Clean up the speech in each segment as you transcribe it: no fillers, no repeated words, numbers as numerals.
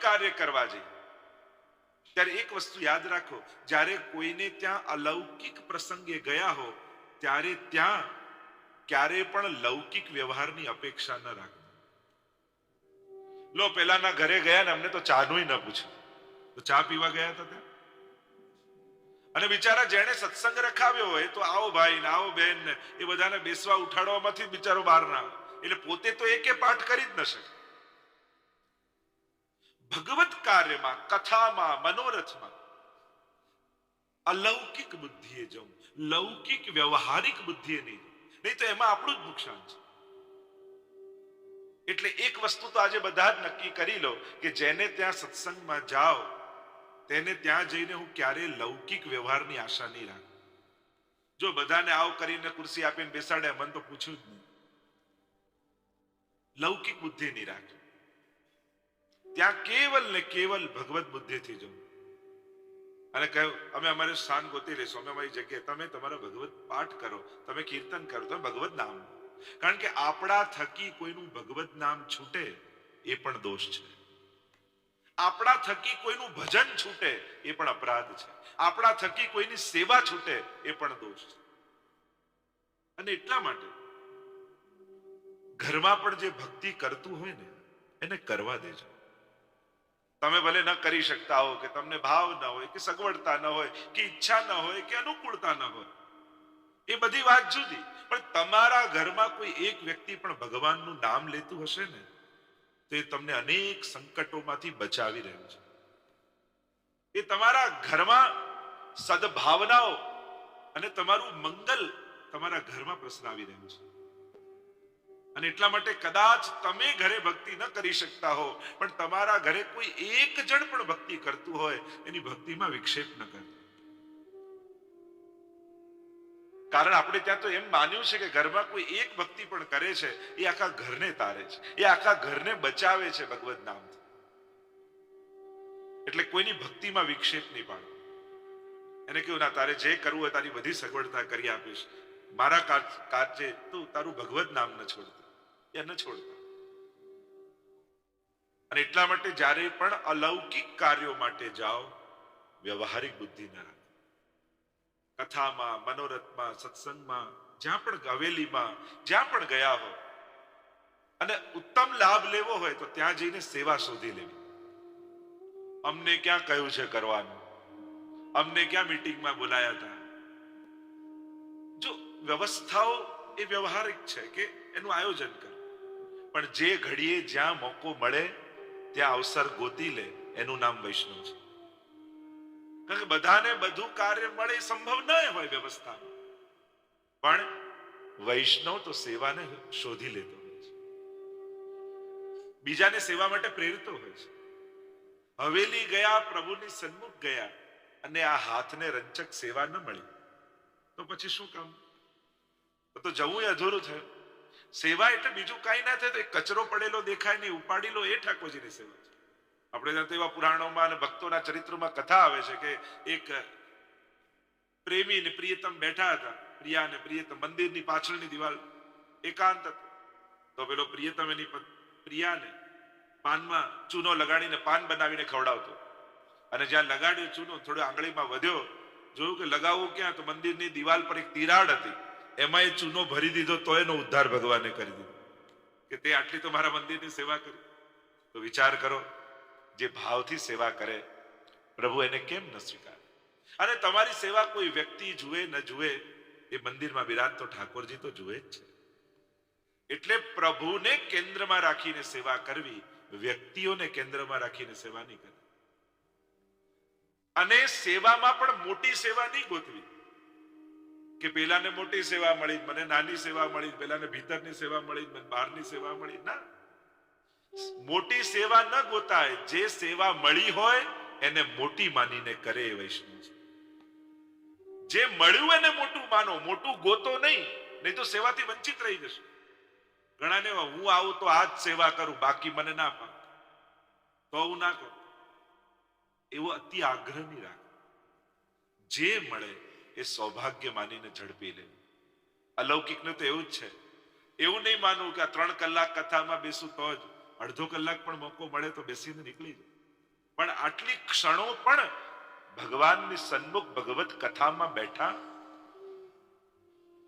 કાર્ય કરવા જઈએ ત્યારે એક વસ્તુ યાદ રાખો, જ્યારે કોઈને ત્યાં અલૌકિક પ્રસંગે ગયા હો ત્યારે ત્યાં ક્યારે પણ લૌકિક વ્યવહારની અપેક્ષા ન રાખો. લો, પેલાના ઘરે ગયા ને અમને તો ચાનું ન પૂછ્યું, તો ચા પીવા ગયા હતા ત્યાં. અને બિચારા જેણે સત્સંગ રખાવ્યો હોય તો આવો ભાઈ ને આવો બેન ને એ બધાને બેસવા ઉઠાડવામાંથી બિચારો બહાર ના આવે, એટલે પોતે તો એકે પાઠ કરી જ ન શકે. ભગવત કાર્યમાં, કથામાં, મનોરથમાં અલૌકિક બુદ્ધિએ જવું, લૌકિક વ્યવહારિક બુદ્ધિએ નહીં, નહીં તો એમાં આપણું જ નુકસાન છે. એટલે એક વસ્તુ તો આજે બધા જ નક્કી કરી લો કે જેને ત્યાં સત્સંગમાં જાઓ તેને ત્યાં જઈને હું ક્યારેય લૌકિક વ્યવહારની આશા નહીં રાખું. જો બધાને આવ કરીને ખુરશી આપીને બેસાડે, મને તો પૂછ્યું જ નહીં, લૌકિક બુદ્ધિ નહીં રાખે. ત્યાં કેવલ ને કેવલ ભગવત બુદ્ધિથી જવું અને કહ્યું અમે અમારે સ્થાન ગોતી લઈશું, અમે અમારી જગ્યાએ, તમે તમારા ભગવત પાઠ કરો, તમે કીર્તન કરો, તમે ભગવત નામ. કારણ કે આપણા થકી કોઈનું ભગવત નામ છૂટે એ પણ દોષ છે. આપણા થકી કોઈનું ભજન છૂટે એ પણ અપરાધ છે. આપણા થકી કોઈની સેવા છૂટે એ પણ દોષ છે. અને એટલા માટે ઘરમાં પણ જે ભક્તિ કરતું હોય ને એને કરવા દેજો. તમે ભલે ન કરી શકતા હો, કે તમને ભાવ ન હોય, કે સગવડતા ન હોય, કે ઈચ્છા ન હોય, કે અનુકૂળતા ન હોય, એ બધી વાત જુદી, પણ તમારા ઘરમાં કોઈ એક વ્યક્તિ પણ ભગવાનનું નામ લેતું હશે ને તો એ તમને અનેક સંકટોમાંથી બચાવી રહ્યું છે. એ તમારા ઘરમાં સદભાવનાઓ અને તમારું મંગલ તમારા ઘરમાં પ્રસરાવી રહ્યું છે. અને એટલા માટે કદાચ તમે ઘરે ભક્તિ ન કરી શકતા હો, પણ તમારા ઘરે કોઈ એક જણ પણ ભક્તિ કરતું હોય એની ભક્તિમાં વિક્ષેપ ન કરતા. કારણ આપણે ત્યાં તો એમ માન્યું છે કે ઘરમાં કોઈ એક ભક્તિ પણ કરે છે એ આખા ઘરને તારે છે, એ આખા ઘરને બચાવે છે ભગવત નામથી. એટલે કોઈની ભક્તિમાં વિક્ષેપ નહીં પાડો. એને કહ્યું ના, તારે જે કરવું હોય તારી બધી સગવડતા કરી આપીશ, મારા કાર્ય તું તારું ભગવત નામ ન છોડતા, એ ન છોડતા. અને એટલા માટે જ્યારે પણ અલૌકિક કાર્યો માટે જાઓ વ્યવહારિક બુદ્ધિ ના રાખો. કથામાં, મનોરથમાં, સત્સંગમાં, જ્યાં પણ હવેલીમાં, જ્યાં પણ ગયા હો અને ઉત્તમ લાભ લેવો હોય તો ત્યાં જઈને સેવા શોધી લેવી. અમને ક્યાં કહ્યું છે કરવાનું, અમને ક્યાં મીટિંગમાં બોલાયા હતા. જો વ્યવસ્થાઓ એ વ્યવહારિક છે કે એનું આયોજન કરો, પણ જે ઘડીએ જ્યાં મોકો મળે ત્યાં અવસર ગોતી લે એનું નામ વૈષ્ણવ છે. કારણ કે બધાને બધું કાર્ય મળે એ સંભવ ન હોય વ્યવસ્થામાં, પણ વૈષ્ણવ તો સેવાને શોધી લેતો હોય છે, બીજાને સેવા માટે પ્રેરતો હોય છે. હવેલી ગયા, પ્રભુની સન્મુખ ગયા અને આ હાથને રંચક સેવા ન મળી તો પછી શું કામ? તો જવું એ અધૂરું થયું. સેવા એટલે બીજું કાંઈ ના થાય તો એક કચરો પડેલો દેખાય ને ઉપાડી લો, એ ઠાકોરજીની સેવા છે. આપણે ત્યાં તો એવા પુરાણોમાં અને ભક્તોના ચરિત્રોમાં કથા આવે છે કે એક પ્રેમી ને પ્રિયતમ બેઠા હતા, પ્રિયા અને પ્રિયતમ મંદિરની પાછળની દિવાલ એકાંત હતો. તો પેલો પ્રિયતમ એની પ્રિયાને પાનમાં ચૂનો લગાડીને પાન બનાવીને ખવડાવતો, અને જ્યાં લગાડ્યો ચૂનો થોડો આંગળીમાં વધ્યો, જોયું કે લગાવવું ક્યાં, તો મંદિરની દિવાલ પર એક તિરાડ હતી, એમાં એ ચૂનો ભરી દીધો તો એનો ઉદ્ધાર ભગવાને કરી દીધો કે તે આટલી તો મારા મંદિરની સેવા કરી. તો વિચાર કરો, જે ભાવથી સેવા કરે પ્રભુ એને કેમ ન સ્વીકારે? અને તમારી સેવા કોઈ વ્યક્તિ જુએ ન જુએ, એ મંદિરમાં બિરાજતો ઠાકોરજી તો જુએ જ છે. એટલે પ્રભુને કેન્દ્રમાં રાખીને સેવા કરવી, વ્યક્તિઓને કેન્દ્રમાં રાખીને સેવા નહીં કરવી. અને સેવામાં પણ મોટી સેવા નહીં ગોતવી કે પેલાને મોટી સેવા મળી, મને નાની સેવા મળી, પેલાને ભીતરની સેવા મળી, મને બહારની સેવા મળી. ના, મોટી સેવા ન ગોતાય. જે સેવા મળી હોય એને મોટી માનીને કરે એ વૈષ્ણવ છે. જે મળ્યું એને મોટું માનો, મોટું ગોતો નહીં, નહીં તો સેવાથી વંચિત રહી જશે. ઘણાને હું આવું તો આ જ સેવા કરું, બાકી મને ના પામ, તો હું ના કરું. એવો અતિ આગ્રહ નહીં રાખ. જે મળે એ સૌભાગ્ય માનીને ઝડપી લે. અલૌકિકનું તો એવું જ છે. એવું નહીં માનવું કે આ 3 કલાક કથામાં બેસું તો જ, અડધો કલાક પણ મોકો મળે તો બેસીને નીકળી જાય. પણ આટલી ક્ષણો પણ ભગવાનની સન્મુખ ભગવત કથામાં બેઠા.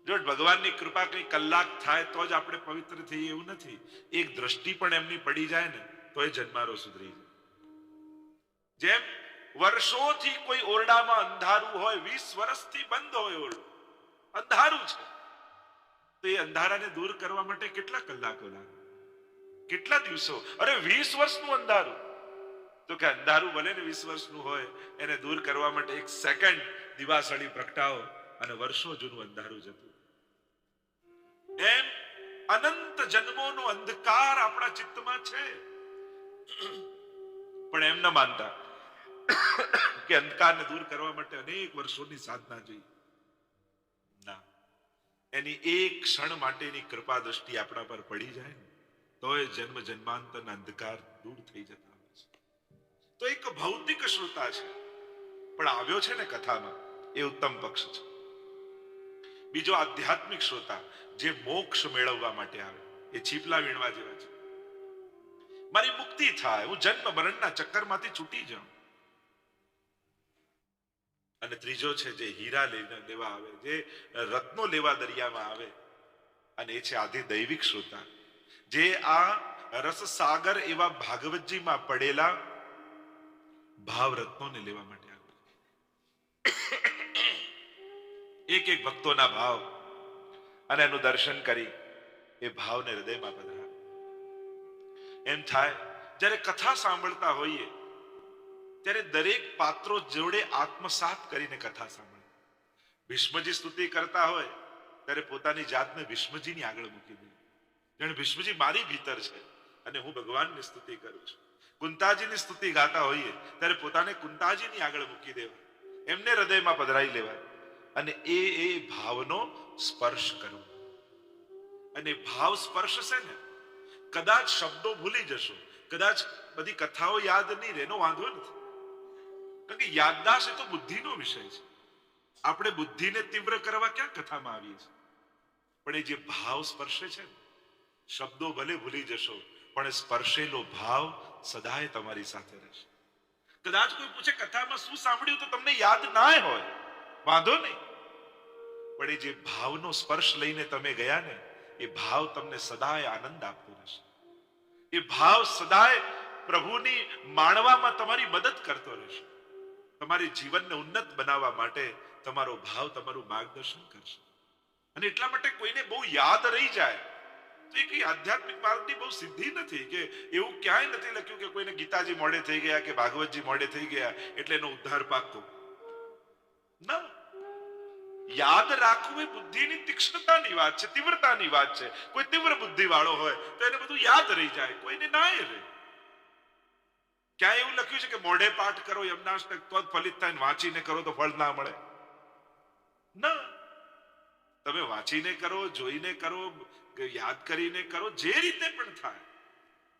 જો ભગવાનની કૃપા કઈ કલાક થાય તો જ આપણે પવિત્ર થઈએ એવું નથી. એક દ્રષ્ટિ પણ એમની પડી જાય ને તો એ જન્મારો સુધરી જાય. જેમ વર્ષોથી કોઈ ઓરડામાં અંધારું હોય, 20 વર્ષથી બંધ હોય ઓરડો, અંધારું છે, તો એ અંધારાને દૂર કરવા માટે કેટલા કલાકો લાગે, કેટલા દિવસો, અરે 20 વર્ષનું અંધારું. તો કે અંધારું ભલે ને 20 વર્ષનું હોય, એને દૂર કરવા માટે 1 સેકન્ડ દિવાસળી પ્રગટાવો અને વર્ષો જૂનું અંધારું જતું. એમ અનંત જન્મોનો અંધકાર આપણા ચિત્તમાં છે, પણ એમ ન માનતા કે અંધકારને દૂર કરવા માટે અનેક વર્ષોની સાધના જોઈએ. ના, એની એક ક્ષણ માટેની કૃપા દ્રષ્ટિ આપણા પર પડી જાય ને તો એ જન્મ જન્માંતરના અંધકાર દૂર થઈ જતા હોય છે. તો એક ભૌતિક શ્રોતા છે પણ આવ્યો છે ને કથામાં, એ ઉત્તમ પક્ષ છે. બીજો આધ્યાત્મિક શ્રોતા જે મોક્ષ મેળવવા માટે આવે, એ છીપલા વીણવા જેવા છે. મારી મુક્તિ થાય, હું જન્મ મરણના ચક્કરમાંથી છૂટી જાઉં. અને ત્રીજો છે જે હીરા લેવા આવે, જે રત્નો લેવા દરિયામાં આવે, અને એ છે આધિ દૈવિક શ્રોતા, જે આ રસસાગર એવા ભાગવતજીમાં પડેલા ભાવ રત્નોને લેવા માટે આવે. એક એક ભક્તોના ભાવ અને એનું દર્શન કરી એ ભાવને હૃદયમાં પધરાવે. એમ થાય જ્યારે કથા સાંભળતા હોઈએ ત્યારે દરેક પાત્રો જોડે આત્મસાત કરીને કથા સાંભળે. ભીષ્મજી સ્તુતિ કરતા હોય ત્યારે પોતાની જાતને ભીષ્મજીની આગળ મૂકી દે, જાણે ભીષ્મજી મારી ભીતર છે અને હું ભગવાનની સ્તુતિ કરું છું. કુંતાજીની સ્તુતિ ગાતા હોઈએ ત્યારે પોતાને કુંતાજીની આગળ મૂકી દેવા, એમને હૃદયમાં પધરાઈ લેવા અને એ ભાવનો સ્પર્શ કરવો. અને ભાવ સ્પર્શ છે ને, કદાચ શબ્દો ભૂલી જશો, કદાચ બધી કથાઓ યાદ નહીં રહે, એનો વાંધો નથી, કારણ કે યાદદાસ્ત એ તો બુદ્ધિનો વિષય છે. આપણે બુદ્ધિને તીવ્ર કરવા ક્યાં કથામાં આવીએ છીએ, પણ એ જે ભાવ સ્પર્શે છે ને, શબ્દો ભલે ભૂલી જશો પણ સ્પર્શેલો ભાવ સદાય તમારી સાથે રહેશે. કદાચ કોઈ પૂછે કથામાં શું સાંભળ્યું તો તમને યાદ ના હોય, વાંધો નહીં, પણ એ જે ભાવનો સ્પર્શ લઈને તમે ગયા ને, એ ભાવ તમને સદાય આનંદ આપતો રહેશે. એ ભાવ સદાય પ્રભુની માણવામાં તમારી મદદ કરતો રહેશે. તમારી જીવનને ઉન્નત બનાવવા માટે તમારો ભાવ તમારું માર્ગદર્શન કરશે. અને એટલા માટે કોઈને બહુ યાદ રહી જાય તો એ કઈ આધ્યાત્મિક માર્ગની બહુ સિદ્ધિ નથી. કે એવું ક્યાંય નથી લખ્યું કે કોઈને ગીતાજી મોડે થઈ ગયા કે ભાગવતજી મોડે થઈ ગયા એટલે એનો ઉદ્ધાર પાકતો ના. યાદ રાખવું એ બુદ્ધિની તીક્ષ્ણતાની વાત છે, તીવ્રતાની વાત છે. કોઈ તીવ્ર બુદ્ધિ વાળો હોય તો એને બધું યાદ રહી જાય, કોઈને ના રહે. ક્યાં એવું લખ્યું છે કે મોઢે પાઠ કરો યમનાષ્ટક તો જ ફલિત થાય, વાંચીને કરો તો ફળ ના મળે? ના, તમે વાંચીને કરો, જોઈને કરો, યાદ કરીને કરો, જે રીતે પણ થાય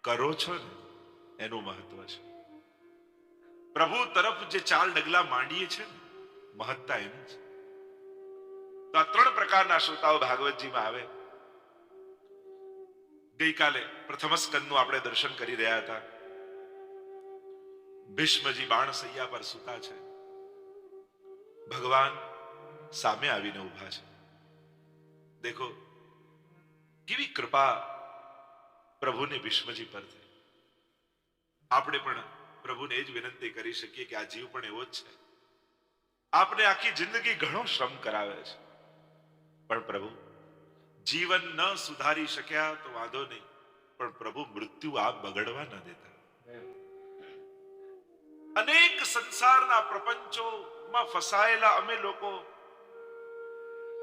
કરો છો ને એનું મહત્વ છે. પ્રભુ તરફ જે 4 ડગલા માંડીએ છે ને, મહત્તા એની છે. તો આ 3 પ્રકારના શ્રોતાઓ ભાગવતજીમાં આવે. ગઈકાલે પ્રથમ સ્કંદનું આપણે દર્શન કરી રહ્યા હતા. ભીષ્મજી બાણસૈયા પર સૂતા છે, ભગવાન સામે આવીને ઉભા છે. દેખો કેવી કૃપા પ્રભુને ભીષ્મજી પર થઈ. આપણે પણ પ્રભુને એ જ વિનંતી કરી શકીએ કે આ જીવ પણ એવો જ છે. આપણે આખી જિંદગી ઘણો શ્રમ કરાવે છે, પણ પ્રભુ જીવન ન સુધારી શક્યા તો વાંધો નહીં, પણ પ્રભુ મૃત્યુ આપ બગડવા ન દેતા. અનેક સંસારના પ્રપંચોમાં ફસાયેલા અમે લોકો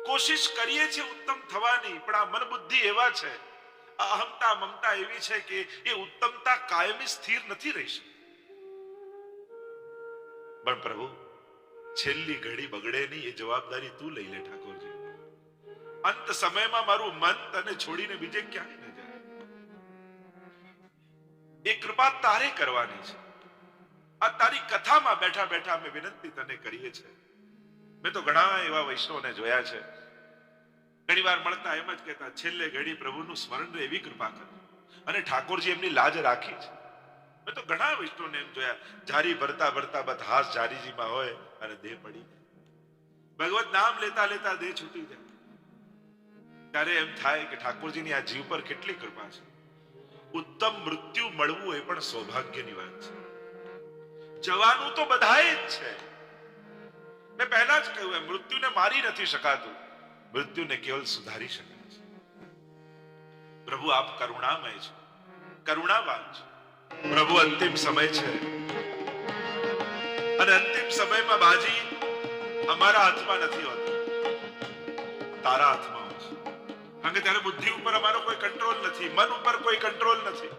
કોશિશ કરીએ છીએ ઉત્તમ થવાની, પણ આ મન બુદ્ધિ એવા છે, આ અહમતા મમતા એવી છે કે એ ઉત્તમતા કાયમી સ્થિર નથી રહી શકતી. પણ પ્રભુ છેલ્લી ઘડી બગડે નહીં એ જવાબદારી તું લઈ લે ઠાકોરજી. અંત સમયમાં મારું મન તને છોડીને બીજે ક્યાંય ન જાય. એ કૃપા તારે કરવાની છે. આ તારી કથામાં બેઠા બેઠા અમે વિનંતી તને કરીએ છીએ. મેં તો ઘણા એવા વૈષ્ણવને જોયા છે, ઘણી વાર મળતા એમ જ કહેતા, છેલ્લે ઘડી પ્રભુનું સ્મરણ એવી કૃપા કરે. અને ઠાકોરજી એમની લાજ રાખી છે. મેં તો ઘણા વિષ્ણુને એમ જોયા, જારી ભરતા ભરતા બસ હાથ જારીજીમાં હોય અને દેહ પડી જાય, ભગવત નામ લેતા લેતા દેહ છૂટી જાય. ત્યારે એમ થાય કે ઠાકોરજીની આ જીવ પર કેટલી કૃપા છે. ઉત્તમ મૃત્યુ મળવું એ પણ સૌભાગ્યની વાત છે. જવાનું તો બધાએ જ છે. મેં પહેલા જ કહ્યું, મૃત્યુને મારી નથી શકાતું, મૃત્યુને કેવલ સુધારી શકાય છે. પ્રભુ આપ કરુણામય છે, કરુણાવાન છે. પ્રભુ અંતિમ સમય છે અને અંતિમ સમયમાં બાજી અમારા હાથમાં નથી હોતી, તારા હાથમાં હોય છે. કારણ કે ત્યારે બુદ્ધિ ઉપર અમારો કોઈ કંટ્રોલ નથી, મન ઉપર કોઈ કંટ્રોલ નથી,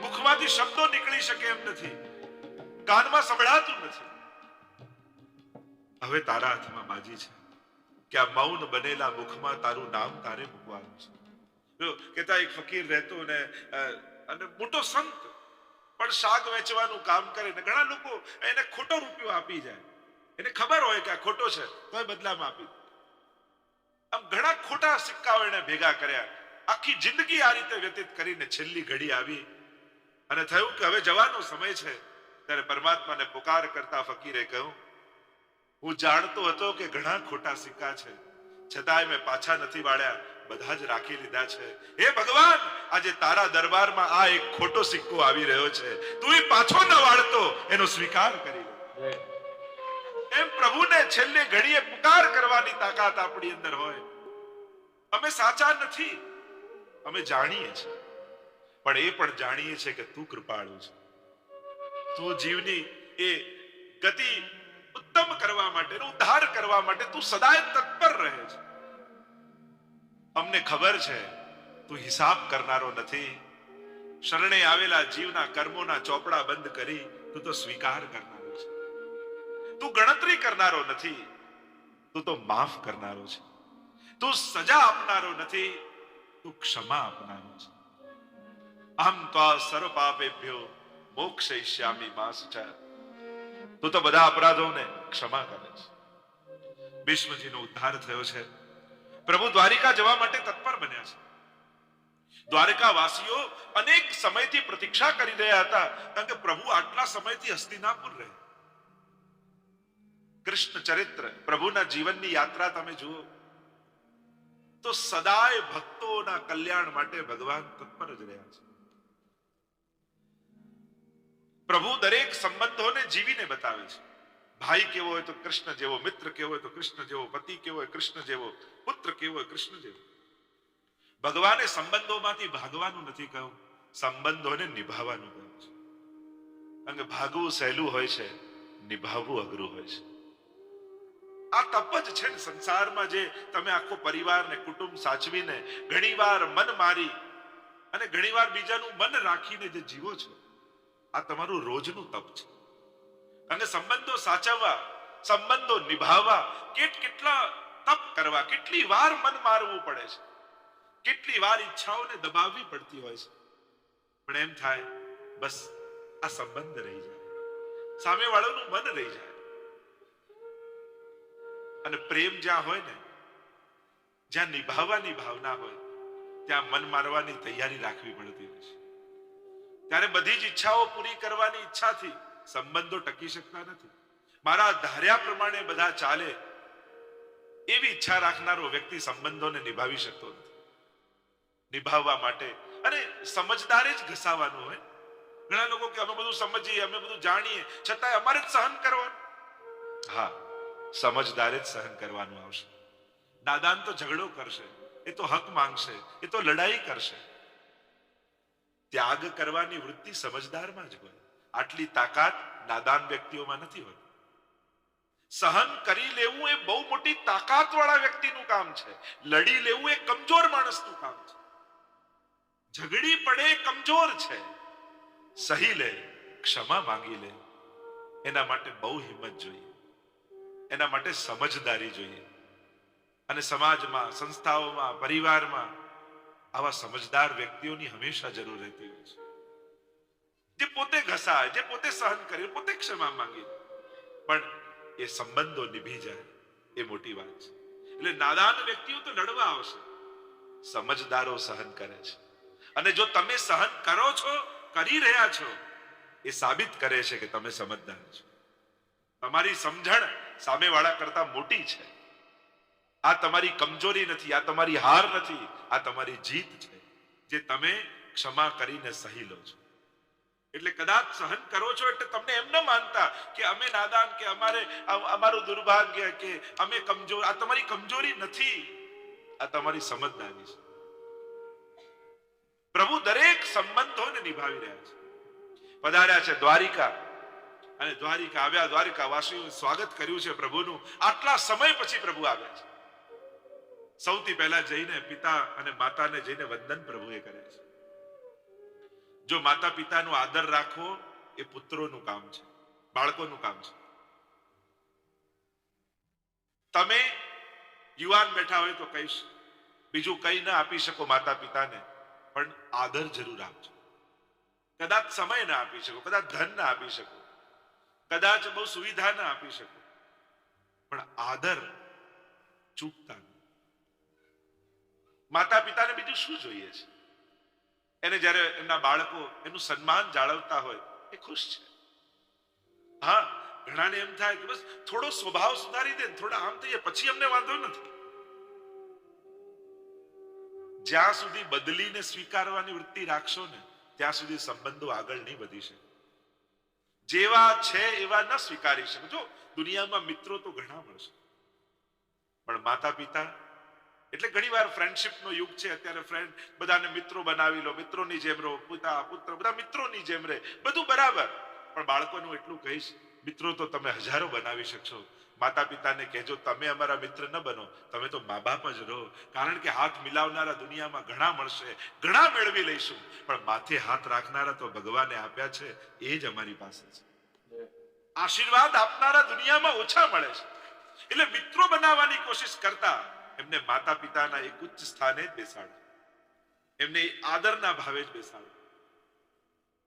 મુખમાંથી શબ્દો નીકળી શકે એમ નથી, કાનમાં સંભળાતું નથી. હવે તારા હાથમાં બાજી છે કે આ મૌન બનેલા મુખમાં તારું નામ તારે મૂકવાનું છે. કેતા એક ફકીર રહેતો અને મોટો સંત પણ શાક વેચવાનું કામ કરે ને ઘણા લોકો એને ખોટો રૂપિયો આપી જાય, એને ખબર હોય કે આ ખોટો છે તોય બદલામાં આપી. આમ ઘણા ખોટા સિક્કાઓ એને ભેગા કર્યા, આખી જિંદગી આ રીતે વ્યતીત કરીને છેલ્લી ઘડી આવી અને થયું કે હવે જવાનો સમય છે. ત્યારે પરમાત્માને પુકાર કરતા ફકીરે કહ્યું, હું જાણતો હતો કે ઘણા ખોટા સિક્કા છે, છતાંય મેં પાછા નથી વાળ્યા, બધા જ રાખી લીધા છે. હે ભગવાન, આજે તારા દરબારમાં આ એક ખોટો સિક્કો આવી રહ્યો છે, તું એ પાછો ન વાળતો એનો સ્વીકાર કરી લે. એમ પ્રભુને છેલ્લે ઘડીએ પુકાર કરવાની તાકાત આપણી અંદર હોય. અમે સાચા નથી, અમે જાણીએ છીએ, પણ એ પણ જાણીએ છીએ કે તું કૃપાળુ છે. તું જીવની એ ગતિ ઉત્તમ કરવા માટે, ઉદ્ધાર કરવા માટે તું સદાય તત્પર રહે છે. અમને ખબર છે તું હિસાબ કરનારો નથી, શરણે આવેલા જીવના કર્મોના ચોપડા બંધ કરી તું તો સ્વીકાર કરનારો છે. તું ગણતરી કરનારો નથી, તું તો માફ કરનારો છે. તું સજા આપનારો નથી, તું ક્ષમા આપનારો છે. અહમ ત્વા સર્વ પાપેભ્યો મોક્ષયિષ્યામિ મા શુચા. તું તો બધા અપરાધોને ક્ષમા કરે છે. ભીષ્મજીનો ઉદ્ધાર થયો છે. પ્રભુ દ્વારિકા જવા માટે તત્પર બન્યા છે. દ્વારકા વાસીઓ અનેક સમયથી પ્રતીક્ષા કરી રહ્યા હતા, કારણ કે પ્રભુ આટલા સમયથી હસ્તિનાપુર રહે. કૃષ્ણ ચરિત્ર, પ્રભુના જીવનની યાત્રા તમે જુઓ તો સદાય ભક્તોના કલ્યાણ માટે ભગવાન તત્પર જ રહ્યા છે. પ્રભુ દરેક સંબંધોને જીવીને બતાવે છે. ભાઈ કેવો હોય તો કૃષ્ણ જેવો, મિત્ર કેવો હોય તો કૃષ્ણ જેવો, પતિ કેવો હોય કૃષ્ણ જેવો, પુત્ર કેવો હોય કૃષ્ણ જેવો. ભગવાને સંબંધોમાંથી ભાગવાનું નથી કહ્યું, સંબંધોને નિભાવવાનું કહ્યું છે. કારણ કે ભાગવું સહેલું હોય છે, નિભાવવું અઘરું હોય છે. આ તપ જ છે ને સંસારમાં, જે તમે આખો પરિવાર ને કુટુંબ સાચવીને ઘણીવાર મન મારી અને ઘણીવાર બીજાનું મન રાખીને જે જીવો છો, આ તમારું રોજનું તપ છે. અને સંબંધો સાચવવા, સંબંધો નિભાવવા કેટલા તપ કરવા, કેટલી વાર મન મારવું પડે છે, કેટલી વાર ઈચ્છાઓને દબાવવી પડતી હોય છે. પણ એમ થાય બસ આ સંબંધ રહી જાય, સામે વાળાનું મન રહી જાય. અને પ્રેમ જ્યાં હોય ને, જ્યાં નિભાવવાની ભાવના હોય, ત્યાં મન મારવાની તૈયારી રાખવી પડતી હોય છે. ત્યારે બધી જ ઈચ્છાઓ પૂરી કરવાની ઈચ્છાથી સંબંધો ટકી શકતા નથી. મારા ધાર્યા પ્રમાણે બધા ચાલે એવી ઈચ્છા રાખનારો વ્યક્તિ સંબંધોને નિભાવી શકતો નથી. નિભાવવા માટે અને સમજદારે જ ઘસાવાનું હોય. ઘણા લોકો કે અમે બધું સમજીએ, અમે બધું જાણીએ, છતાંય અમારે જ સહન કરવાનું. હા, સમજદારે જ સહન કરવાનું આવશે. નાદાન તો ઝઘડો કરશે, એ તો હક માંગશે, એ તો લડાઈ કરશે. ત્યાગ કરવાની વૃત્તિ સમજદારમાં જ હોય. આટલી તાકાત નાદાન વ્યક્તિઓમાં નથી હોતી. સહન કરી લેવું એ બહુ મોટી તાકાત વાળા વ્યક્તિનું કામ છે. લડી લેવું એ કમજોર માણસનું કામ છે. ઝઘડી પડે કમજોર છે, સહી લે, ક્ષમા માંગી લે, એના માટે બહુ હિંમત જોઈએ, એના માટે સમજદારી જોઈએ. અને સમાજમાં, સંસ્થાઓમાં, પરિવારમાં આવા સમજદાર વ્યક્તિઓની હંમેશા જરૂર રહેતી હોય છે. જે પોતે ઘસાય, જે પોતે સહન કરે, પોતે ક્ષમા માંગે, પણ એ સંબંધો નિભી જાય, એ મોટી વાત છે. એટલે નાદાન વ્યક્તિઓ તો લડવા આવશે, સમજદારો સહન કરે છે. અને જો તમે સહન કરો છો, કરી રહ્યા છો, એ સાબિત કરે છે કે તમે સમજદાર છો. તમારી સમજણ સામેવાળા કરતા મોટી છે. આ તમારી કમજોરી નથી, આ તમારી હાર નથી, આ તમારી જીત છે, જે તમે ક્ષમા કરીને સહી લો છો. એટલે કદાચ સહન કરો છો એટલે તમને એમ ન માનતા કે અમે નાદાન, કે અમારું દુર્ભાગ્ય, કે અમે કમજોર. આ તમારી કમજોરી નથી, આ તમારી સમજદારી છે. પ્રભુ દરેક સંબંધોને નિભાવી રહ્યા છે. પધાર્યા છે દ્વારિકા, અને દ્વારિકા આવ્યા, દ્વારિકા વાસીઓએ સ્વાગત કર્યું છે પ્રભુનું. આટલા સમય પછી પ્રભુ આવ્યા છે. સૌથી પહેલા જઈને પિતા અને માતાને જઈને વંદન પ્રભુએ કરે છે. જો માતા પિતાનો આદર રાખવો એ પુત્રોનું કામ છે, બાળકોનું કામ છે. તમે યુવાન બેઠા હોય તો કહીશ, બીજું કઈ ના આપી શકો માતા પિતાને, પણ આદર જરૂર આપજો. કદાચ સમય ના આપી શકો, કદાચ ધન ના આપી શકો, કદાચ બહુ સુવિધા ના આપી શકો, પણ આદર ચૂકતા નહીં. માતા પિતાને બીજું શું જોઈએ છે? એને જ્યારે એમના બાળકો એનું સન્માન જાળવતા હોય એ ખુશ છે. હા, ઘણાને એમ થાય કે બસ થોડો સ્વભાવ સુધારી દે, થોડા આમ થઈએ પછી અમને વાંધો નથી. જ્યાં સુધી બદલીને સ્વીકારવાની વૃત્તિ રાખશો ને ત્યાં સુધી સંબંધો આગળ નહીં વધી શકે. જેવા છે એવા ન સ્વીકારી શકો. જો દુનિયામાં મિત્રો તો ઘણા મળશે, પણ માતા પિતા એટલે ઘણી વાર ફ્રેન્ડશિપનો યુગ છે અત્યારે. ફ્રેન્ડ બધાને મિત્રો બનાવી લો, મિત્રોની જેમ રહો, પિતા પુત્ર બધા મિત્રોની જેમ રહે, બધું બરાબર. પણ બાળકોનું એટલું કહીશ, મિત્રો તો તમે હજારો બનાવી શકશો. માતા પિતાને કહેજો તમે અમારા મિત્ર ન બનો, તમે તો મા બાપ જ રહો. કારણ કે હાથ મિલાવનારા દુનિયામાં ઘણા મળશે, ઘણા મેળવી લઈશું, પણ માથે હાથ રાખનારા તો ભગવાને આપ્યા છે, એ જ અમારી પાસે છે. આશીર્વાદ આપનારા દુનિયામાં ઓછા મળે છે. એટલે મિત્રો બનાવવાની કોશિશ કરતા એમને માતા પિતાના એક ઉચ્ચ સ્થાને જ બેસાડો, એમને આદરના ભાવે જ બેસાડો.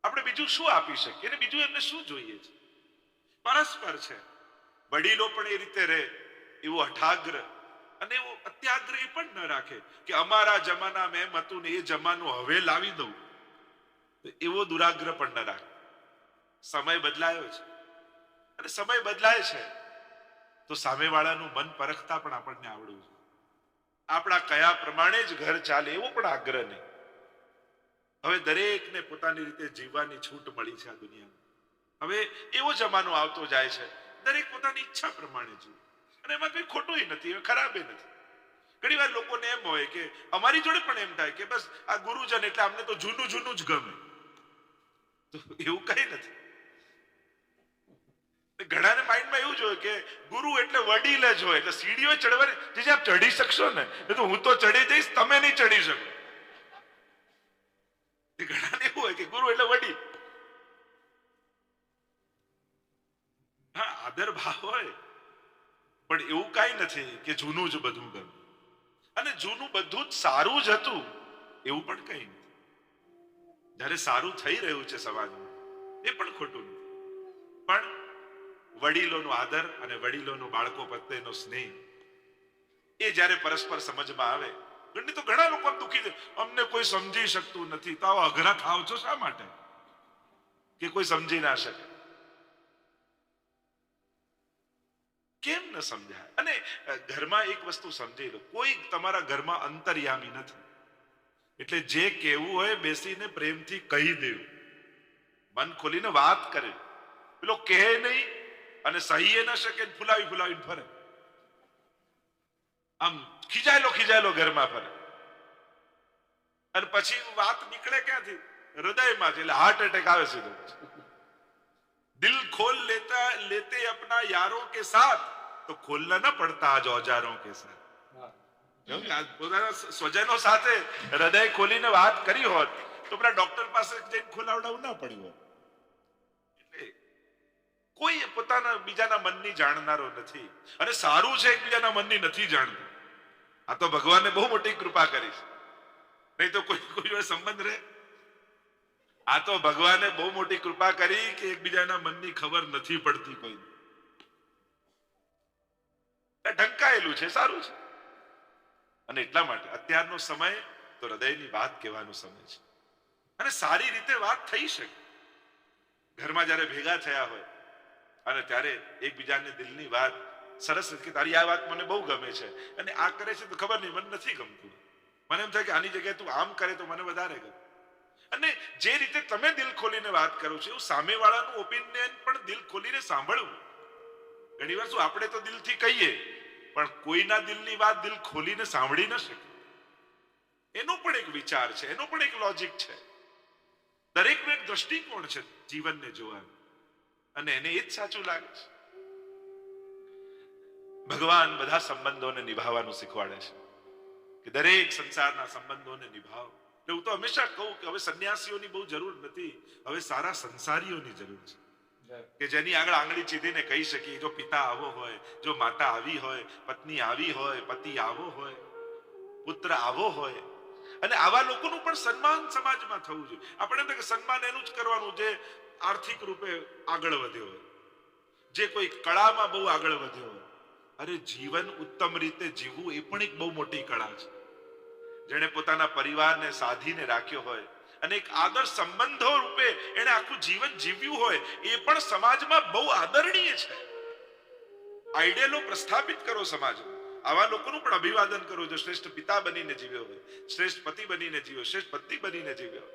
આપણે બીજું શું આપી શકીએ અને બીજું એમને શું જોઈએ છે? પરસ્પર છે. વડીલો પણ એ રીતે રહે, એવો હઠાગ્ર અને એવો અત્યાગ્રહ પણ ન રાખે કે અમારા જમાનામાં એમ હતું ને એ જમાનો હવે લાવી દઉં, એવો દુરાગ્રહ પણ ન રાખે. સમય બદલાયો છે, અને સમય બદલાય છે તો સામેવાળાનું મન પરખતા પણ આપણને આવડવું છે. આપણા કયા પ્રમાણે જ ઘર ચાલે એવો પણ આગ્રહ નહીં. હવે દરેકને પોતાની રીતે જીવવાની છૂટ મળી છે આ દુનિયામાં. હવે એવો જમાનો આવતો જાય છે, દરેક પોતાની ઈચ્છા પ્રમાણે જીવે, અને એમાં કઈ ખોટું નથી, ખરાબ નથી. ઘણી વાર લોકોને એમ હોય કે અમારી જોડે પણ એમ થાય કે બસ આ ગુરુજન એટલે અમને તો જૂનું જૂનું જ ગમે. તો એવું કઈ નથી. ઘણાને માઇન્ડમાં એવું જ હોય કે ગુરુ એટલે વડીલ જ હોય, એટલે સીડીઓ ચડવાની જે આપ ચડી શકશો ને, એ તો હું તો ચડી જઈશ, તમે નહીં ચડી શકો. ઘણાને એવું હોય કે ગુરુ એટલે વડીલ. હા, આદર ભાવ હોય, પણ એવું કઈ નથી કે જૂનું જ બધું ગમે, અને જૂનું બધું જ સારું જ હતું એવું પણ કઈ નથી. જયારે સારું થઈ રહ્યું છે સમાજમાં એ પણ ખોટું નથી, પણ વડીલોનો આદર અને વડીલોનો બાળકો પ્રત્યેનો સ્નેહ એ જયારે પરસ્પર સમજમાં આવે. તો ઘણા લોકો દુઃખી છે, અમને કોઈ સમજી શકતું નથી. તો આવા અઘરા થાવ છો શા માટે કે કોઈ સમજી ના શકે? કેમ ન સમજાય? અને ઘરમાં એક વસ્તુ સમજી લો, કોઈ તમારા ઘરમાં અંતર્યામી નથી. એટલે જે કહેવું હોય બેસીને પ્રેમથી કહી દેવું, મન ખોલીને વાત કરે. પેલો કહે નહીં અને સહી ન શકે, ફુલાવી ફુલાવીને ફરે, આમ ખીજાયેલો ઘરમાં ફરે, અને પછી વાત નીકળે ક્યાંથી? હૃદયમાં જ. એટલે હાર્ટ એટેક આવે સીધો. દિલ ખોલ લેતે અપના યારોं के साथ तो खोलना न पड़ता आज औजारों के साथ. પોતાના સ્વજનો સાથે હૃદય ખોલીને વાત કરી હોત તો પેલા ડોક્ટર પાસે જઈને ખોલાવડાવવું ના પડ્યું હોત. એટલે કોઈ પોતાના બીજાના મનની જાણનારો નથી, અને સારું છે એકબીજાના મનની નથી જાણતું. આ તો ભગવાને બહુ મોટી કૃપા કરી છે, નહીં તો કોઈ જોડે સંબંધ રહે? આ તો ભગવાને બહુ મોટી કૃપા કરી કે એકબીજાના મનની ખબર નથી પડતી કોઈ. ઢંકાયેલું છે, સારું છે. અને એટલા માટે અત્યારનો સમય તો હૃદયની વાત કહેવાનો સમય છે, અને સારી રીતે વાત થઈ શકે. ઘરમાં જ્યારે ભેગા થયા હોય અને ત્યારે એકબીજાને દિલની વાત સરસ રીતે કે તારી આ વાત મને બહુ ગમે છે અને આ કરે છે તો ખબર નહીં મને નથી ગમતું, મને એમ થાય કે આની જગ્યાએ તું આમ કરે તો મને વધારે ગમે. અને જે રીતે તમે દિલ ખોલીને વાત કરો છો એવું સામેવાળાનું ઓપિનિયન પણ દિલ ખોલીને સાંભળવું. ઘણી વાર શું આપણે તો દિલથી કહીએ પણ કોઈના દિલની વાત દિલ ખોલીને સાંભળી ન શકે. એનો પણ એક વિચાર છે, એનો પણ એક લોજિક છે. દરેકનો એક દ્રષ્ટિકોણ છે જીવનને જોવાનો અને એને એ જ સાચું લાગે છે. ભગવાન બધા સંબંધોને નિભાવવાનું શીખવાડે છે કે દરેક સંસારના સંબંધોને નિભાવો. એટલે હું તો હંમેશા કહું કે હવે સંન્યાસીઓની બહુ જરૂર નથી, હવે સારા સંસારીઓની જરૂર છે કે જેની આગળ આંગળી ચીધીને કહી શકીએ જો પિતા આવો હોય, જો માતા આવી હોય, પત્ની આવી હોય, પતિ આવો હોય, પુત્ર આવો હોય. અને આવા લોકોનું પણ સન્માન સમાજમાં થવું જોઈએ. આપણે તો સન્માન એનું જ કરવાનું જે આર્થિક રૂપે આગળ વધ્યો હોય, જે કોઈ કળામાં બહુ આગળ વધ્યો હોય. અરે જીવન ઉત્તમ રીતે જીવવું એ પણ એક બહુ મોટી કળા છે. જેણે પોતાના પરિવારને સાધીને રાખ્યો હોય અને એક આદર્શ સંબંધો રૂપે એને આખું જીવન જીવ્યું હોય એ પણ સમાજમાં બહુ આદરણીય છે. આઈડિયલો પ્રસ્થાપિત કરો સમાજમાં. આવા લોકોનું પણ અભિવાદન કરો જો શ્રેષ્ઠ પિતા બનીને જીવ્યો હોય, શ્રેષ્ઠ પતિ બનીને જીવ્યો, શ્રેષ્ઠ પત્ની બનીને જીવ્યો.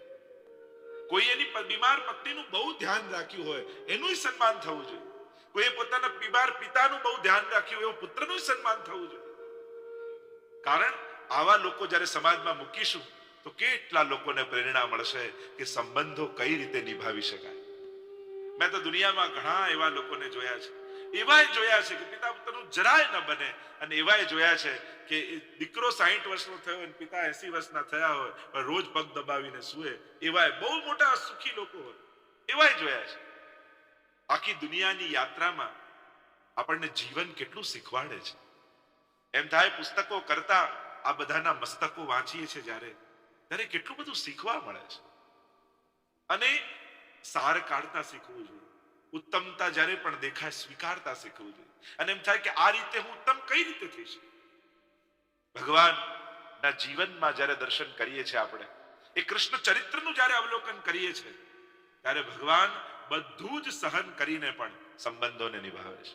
કોઈ એની બીમાર પત્નીનું બહુ ધ્યાન રાખ્યું હોય એનું સન્માન થવું જોઈએ. કોઈ પોતાના બીમાર પિતાનું બહુ ધ્યાન રાખ્યું એવું પુત્રનું સન્માન થવું જોઈએ. કારણ આવા લોકો જ્યારે સમાજમાં મૂકીશું તો કેટલા લોકોને પ્રેરણા મળશે કે સંબંધો કઈ રીતે નિભાવી શકાય. મેં તો દુનિયામાં ઘણા એવા લોકોને જોયા છે, એવાય જોયા છે કે પિતા પુત્રનું જરાય ન બને અને એવાય જોયા છે કે દીકરો 60 વર્ષનો થયો અને પિતા 80 વર્ષના થયા હોય પણ રોજ પગ દબાવીને સૂએ. એવાય બહુ મોટા સુખી લોકો હોય, એવાય જોયા છે. આખી દુનિયાની યાત્રામાં આપણને જીવન કેટલું શીખવાડે છે. એમ થાય પુસ્તકો કરતા આ બધાના મસ્તકો વાંચીએ છીએ ત્યારે કેટલું બધું શીખવા મળે છે. અને સાર કાઢતા શીખવું જોઈએ. ઉત્તમતા જ્યારે પણ દેખાય સ્વીકારતા શીખવું જોઈએ. અને એમ થાય કે આ રીતે હું ઉત્તમ કઈ રીતે થઈ શકું. ભગવાનના જીવનમાં જ્યારે દર્શન કરીએ છીએ આપણે, એ કૃષ્ણ ચરિત્રનું જ્યારે અવલોકન કરીએ છીએ ત્યારે ભગવાન બધું જ સહન કરીને પણ સંબંધોને નિભાવે છે.